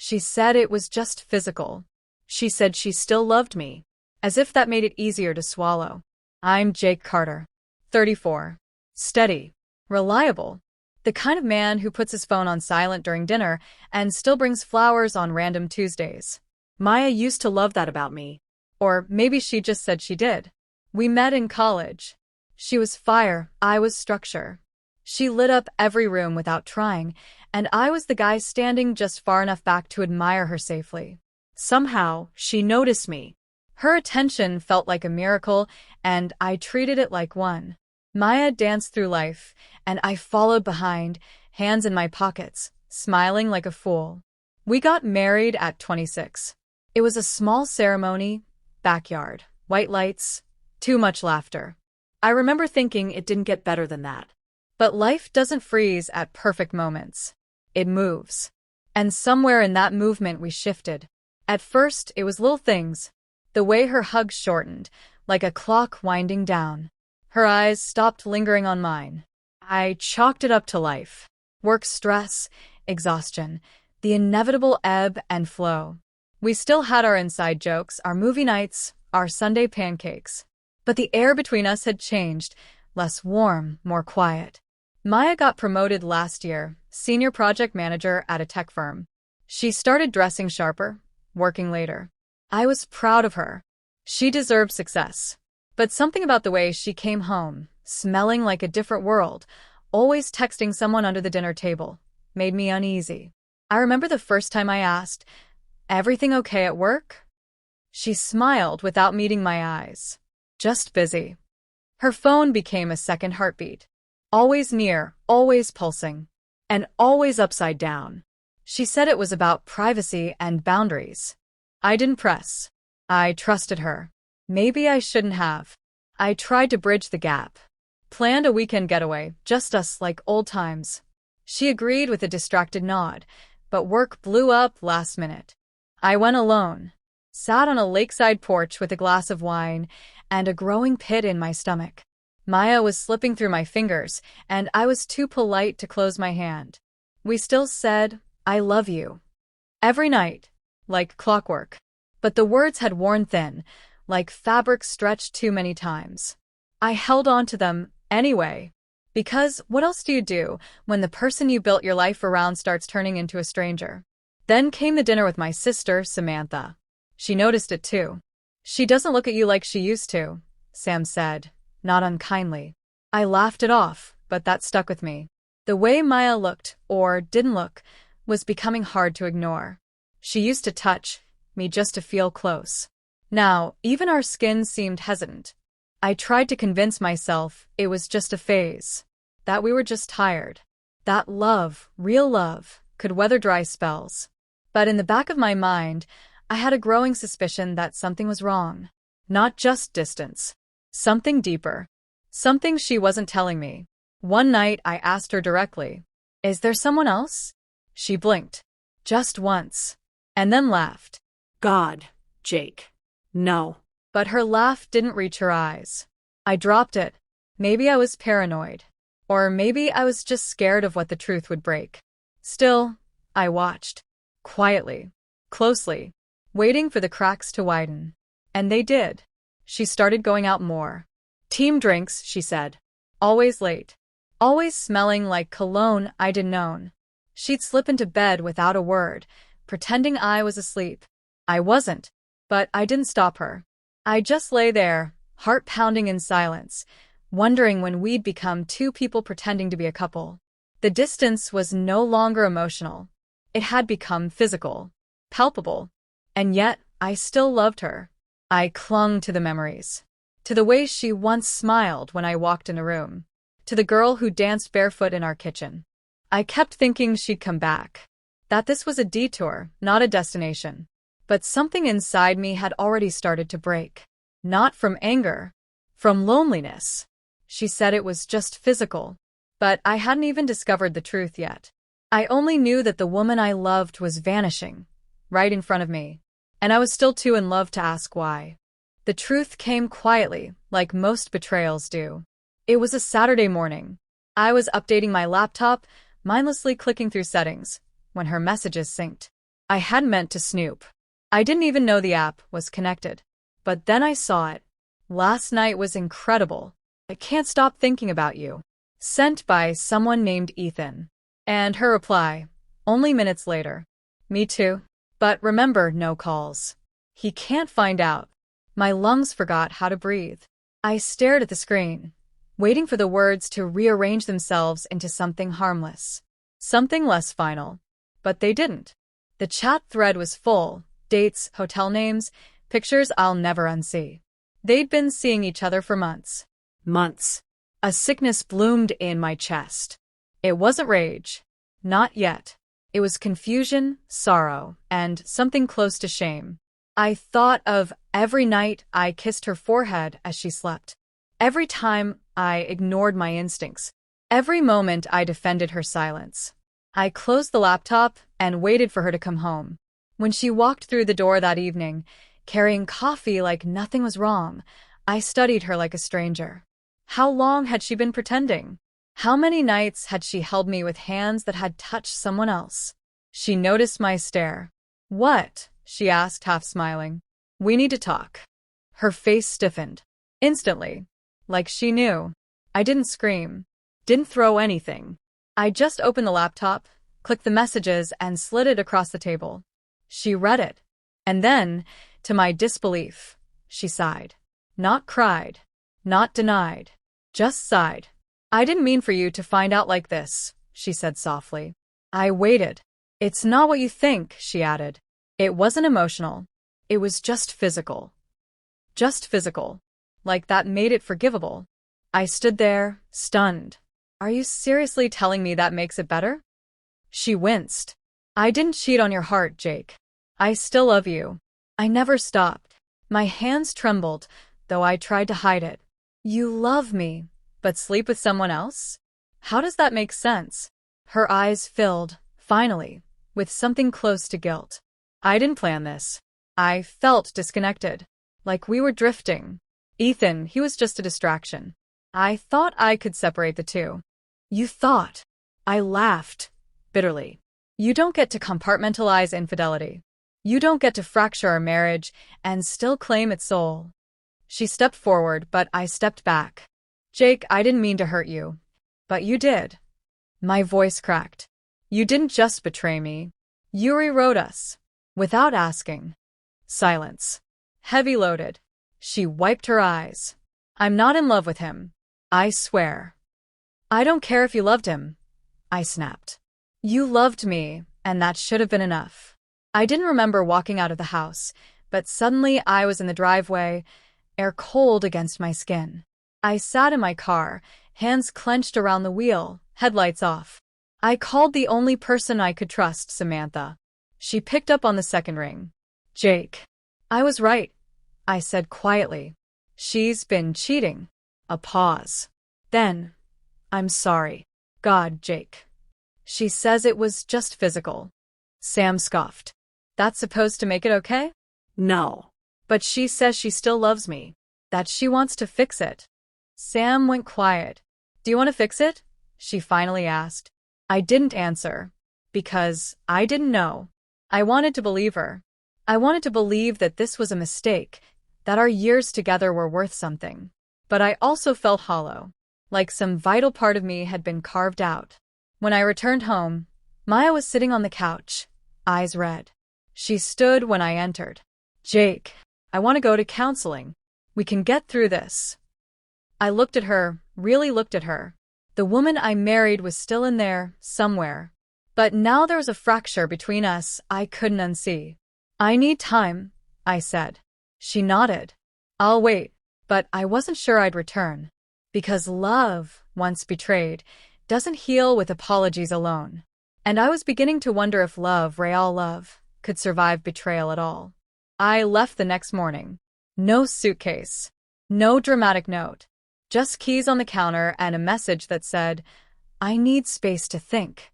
She said it was just physical. She said she still loved me, as if that made it easier to swallow. I'm Jake Carter, 34. Steady. Reliable. The kind of man who puts his phone on silent during dinner and still brings flowers on random Tuesdays. Maya used to love that about me. Or maybe she just said she did. We met in college. She was fire, I was structure. She lit up every room without trying, and I was the guy standing just far enough back to admire her safely. Somehow, she noticed me. Her attention felt like a miracle, and I treated it like one. Maya danced through life, and I followed behind, hands in my pockets, smiling like a fool. We got married at 26. It was a small ceremony, backyard, white lights, too much laughter. I remember thinking it didn't get better than that. But life doesn't freeze at perfect moments. It moves. And somewhere in that movement we shifted. At first, it was little things. The way her hug shortened, like a clock winding down. Her eyes stopped lingering on mine. I chalked it up to life. Work stress, exhaustion, the inevitable ebb and flow. We still had our inside jokes, our movie nights, our Sunday pancakes. But the air between us had changed, less warm, more quiet. Maya got promoted last year, senior project manager at a tech firm. She started dressing sharper, working later. I was proud of her. She deserved success. But something about the way she came home, smelling like a different world, always texting someone under the dinner table, made me uneasy. I remember the first time I asked, "Everything okay at work?" She smiled without meeting my eyes. Just busy. Her phone became a second heartbeat. Always near, always pulsing, and always upside down. She said it was about privacy and boundaries. I didn't press. I trusted her. Maybe I shouldn't have. I tried to bridge the gap. Planned a weekend getaway, just us like old times. She agreed with a distracted nod, but work blew up last minute. I went alone. Sat on a lakeside porch with a glass of wine and a growing pit in my stomach. Maya was slipping through my fingers, and I was too polite to close my hand. We still said, "I love you." Every night, like clockwork. But the words had worn thin, like fabric stretched too many times. I held on to them anyway. Because what else do you do when the person you built your life around starts turning into a stranger? Then came the dinner with my sister, Samantha. She noticed it too. "She doesn't look at you like she used to," Sam said, not unkindly. I laughed it off, but that stuck with me. The way Maya looked, or didn't look, was becoming hard to ignore. She used to touch me just to feel close. Now, even our skin seemed hesitant. I tried to convince myself it was just a phase, that we were just tired, that love, real love, could weather dry spells. But in the back of my mind, I had a growing suspicion that something was wrong. Not just distance. Something deeper. Something she wasn't telling me. One night I asked her directly, "Is there someone else?" She blinked. Just once. And then laughed. God, Jake. No. But her laugh didn't reach her eyes. I dropped it. Maybe I was paranoid. Or maybe I was just scared of what the truth would break. Still, I watched. Quietly. Closely. Waiting for the cracks to widen. And they did. She started going out more. Team drinks, she said. Always late. Always smelling like cologne I'd known. She'd slip into bed without a word, pretending I was asleep. I wasn't. But I didn't stop her. I just lay there, heart pounding in silence, wondering when we'd become two people pretending to be a couple. The distance was no longer emotional. It had become physical, palpable. And yet, I still loved her. I clung to the memories. To the way she once smiled when I walked in a room. To the girl who danced barefoot in our kitchen. I kept thinking she'd come back. That this was a detour, not a destination. But something inside me had already started to break. Not from anger. From loneliness. She said it was just physical. But I hadn't even discovered the truth yet. I only knew that the woman I loved was vanishing. Right in front of me. And I was still too in love to ask why. The truth came quietly, like most betrayals do. It was a Saturday morning. I was updating my laptop, mindlessly clicking through settings, when her messages synced. I hadn't meant to snoop. I didn't even know the app was connected. But then I saw it. Last night was incredible. I can't stop thinking about you. Sent by someone named Ethan. And her reply, only minutes later. Me too. But remember, no calls. He can't find out. My lungs forgot how to breathe. I stared at the screen, waiting for the words to rearrange themselves into something harmless. Something less final. But they didn't. The chat thread was full. Dates, hotel names, pictures I'll never unsee. They'd been seeing each other for months. Months. A sickness bloomed in my chest. It wasn't rage. Not yet. It was confusion, sorrow, and something close to shame. I thought of every night I kissed her forehead as she slept. Every time I ignored my instincts. Every moment I defended her silence. I closed the laptop and waited for her to come home. When she walked through the door that evening, carrying coffee like nothing was wrong, I studied her like a stranger. How long had she been pretending? How many nights had she held me with hands that had touched someone else? She noticed my stare. What? She asked, half smiling. We need to talk. Her face stiffened. Instantly. Like she knew. I didn't scream. Didn't throw anything. I just opened the laptop, clicked the messages, and slid it across the table. She read it. And then, to my disbelief, she sighed. Not cried. Not denied. Just sighed. I didn't mean for you to find out like this, she said softly. I waited. It's not what you think, she added. It wasn't emotional. It was just physical. Just physical. Like that made it forgivable. I stood there, stunned. Are you seriously telling me that makes it better? She winced. I didn't cheat on your heart, Jake. I still love you. I never stopped. My hands trembled, though I tried to hide it. You love me, but sleep with someone else? How does that make sense? Her eyes filled, finally, with something close to guilt. I didn't plan this. I felt disconnected, like we were drifting. Ethan, he was just a distraction. I thought I could separate the two. You thought. I laughed, bitterly. You don't get to compartmentalize infidelity. You don't get to fracture our marriage and still claim its soul. She stepped forward, but I stepped back. Jake, I didn't mean to hurt you. But you did. My voice cracked. You didn't just betray me. You rewrote us. Without asking. Silence. Heavy loaded. She wiped her eyes. I'm not in love with him. I swear. I don't care if you loved him. I snapped. You loved me, and that should have been enough. I didn't remember walking out of the house, but suddenly I was in the driveway, air cold against my skin. I sat in my car, hands clenched around the wheel, headlights off. I called the only person I could trust, Samantha. She picked up on the second ring. Jake. I was right, I said quietly. She's been cheating. A pause. Then, I'm sorry. God, Jake. She says it was just physical. Sam scoffed. That's supposed to make it okay? No. But she says she still loves me. That she wants to fix it. Sam went quiet. Do you want to fix it? She finally asked. I didn't answer. Because I didn't know. I wanted to believe her. I wanted to believe that this was a mistake, that our years together were worth something. But I also felt hollow, like some vital part of me had been carved out. When I returned home, Maya was sitting on the couch, eyes red. She stood when I entered. Jake, I want to go to counseling. We can get through this. I looked at her, really looked at her. The woman I married was still in there, somewhere. But now there was a fracture between us I couldn't unsee. I need time, I said. She nodded. I'll wait, but I wasn't sure I'd return. Because love, once betrayed, doesn't heal with apologies alone. And I was beginning to wonder if love, real love, could survive betrayal at all. I left the next morning. No suitcase. No dramatic note. Just keys on the counter and a message that said, I need space to think.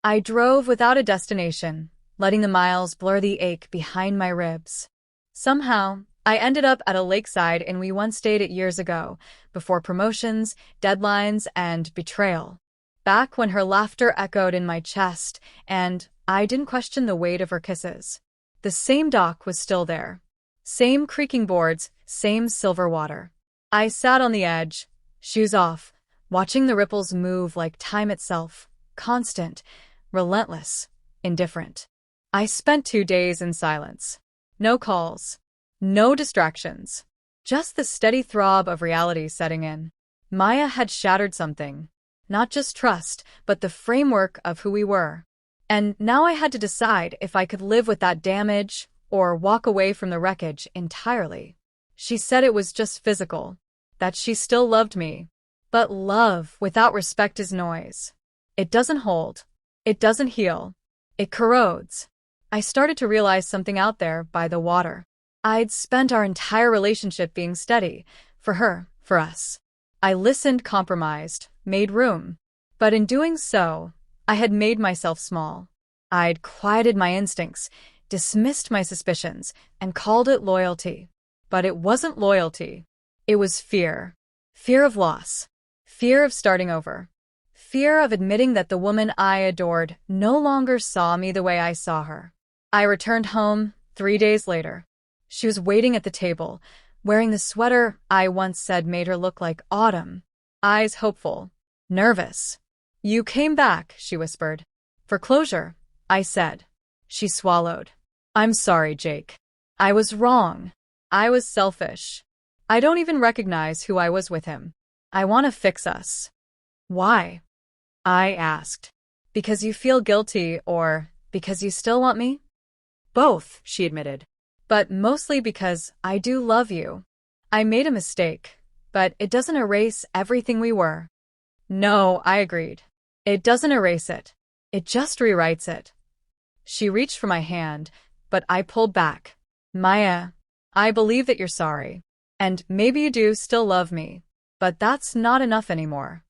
I drove without a destination, letting the miles blur the ache behind my ribs. Somehow, I ended up at a lakeside inn we once stayed at years ago, before promotions, deadlines, and betrayal. Back when her laughter echoed in my chest, and I didn't question the weight of her kisses. The same dock was still there. Same creaking boards, same silver water. I sat on the edge, shoes off, watching the ripples move like time itself, constant, relentless, indifferent. I spent 2 days in silence. No calls. No distractions. Just the steady throb of reality setting in. Maya had shattered something. Not just trust, but the framework of who we were. And now I had to decide if I could live with that damage or walk away from the wreckage entirely. She said it was just physical, that she still loved me. But love without respect is noise. It doesn't hold. It doesn't heal. It corrodes. I started to realize something out there by the water. I'd spent our entire relationship being steady, for her, for us. I listened, compromised, made room. But in doing so, I had made myself small. I'd quieted my instincts, dismissed my suspicions, and called it loyalty. But it wasn't loyalty. It was fear. Fear of loss. Fear of starting over. Fear of admitting that the woman I adored no longer saw me the way I saw her. I returned home 3 days later. She was waiting at the table, wearing the sweater I once said made her look like autumn. Eyes hopeful. Nervous. "You came back," she whispered. "For closure," I said. She swallowed. "I'm sorry, Jake. I was wrong. I was selfish. I don't even recognize who I was with him. I want to fix us." "Why?" I asked. "Because you feel guilty or because you still want me?" "Both," she admitted. "But mostly because I do love you. I made a mistake, but it doesn't erase everything we were." "No," I agreed. "It doesn't erase it. It just rewrites it." She reached for my hand, but I pulled back. "Maya, I believe that you're sorry. And maybe you do still love me. But that's not enough anymore."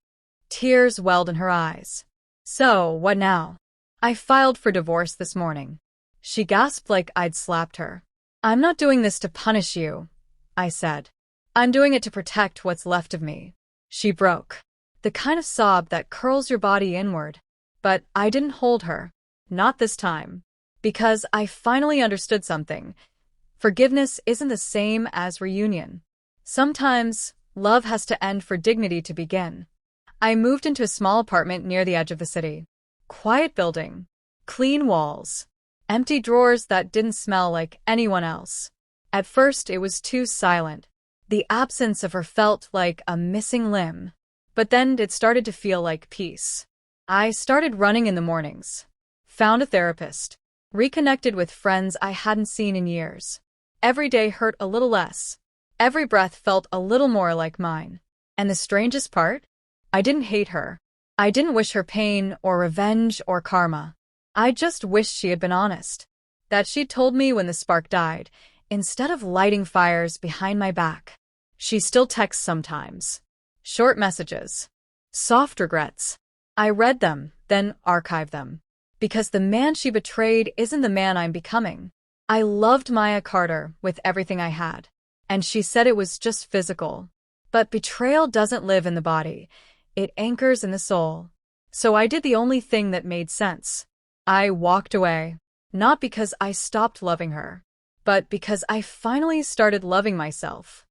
Tears welled in her eyes. "So, what now?" "I filed for divorce this morning." She gasped like I'd slapped her. "I'm not doing this to punish you," I said. "I'm doing it to protect what's left of me." She broke. The kind of sob that curls your body inward. But I didn't hold her. Not this time. Because I finally understood something. Forgiveness isn't the same as reunion. Sometimes, love has to end for dignity to begin. I moved into a small apartment near the edge of the city. Quiet building. Clean walls. Empty drawers that didn't smell like anyone else. At first, it was too silent. The absence of her felt like a missing limb. But then it started to feel like peace. I started running in the mornings. Found a therapist. Reconnected with friends I hadn't seen in years. Every day hurt a little less. Every breath felt a little more like mine. And the strangest part? I didn't hate her. I didn't wish her pain or revenge or karma. I just wished she had been honest. That she'd told me when the spark died, instead of lighting fires behind my back. She still texts sometimes. Short messages. Soft regrets. I read them, then archived them. Because the man she betrayed isn't the man I'm becoming. I loved Maya Carter with everything I had. And she said it was just physical. But betrayal doesn't live in the body. It anchors in the soul. So I did the only thing that made sense. I walked away. Not because I stopped loving her, but because I finally started loving myself.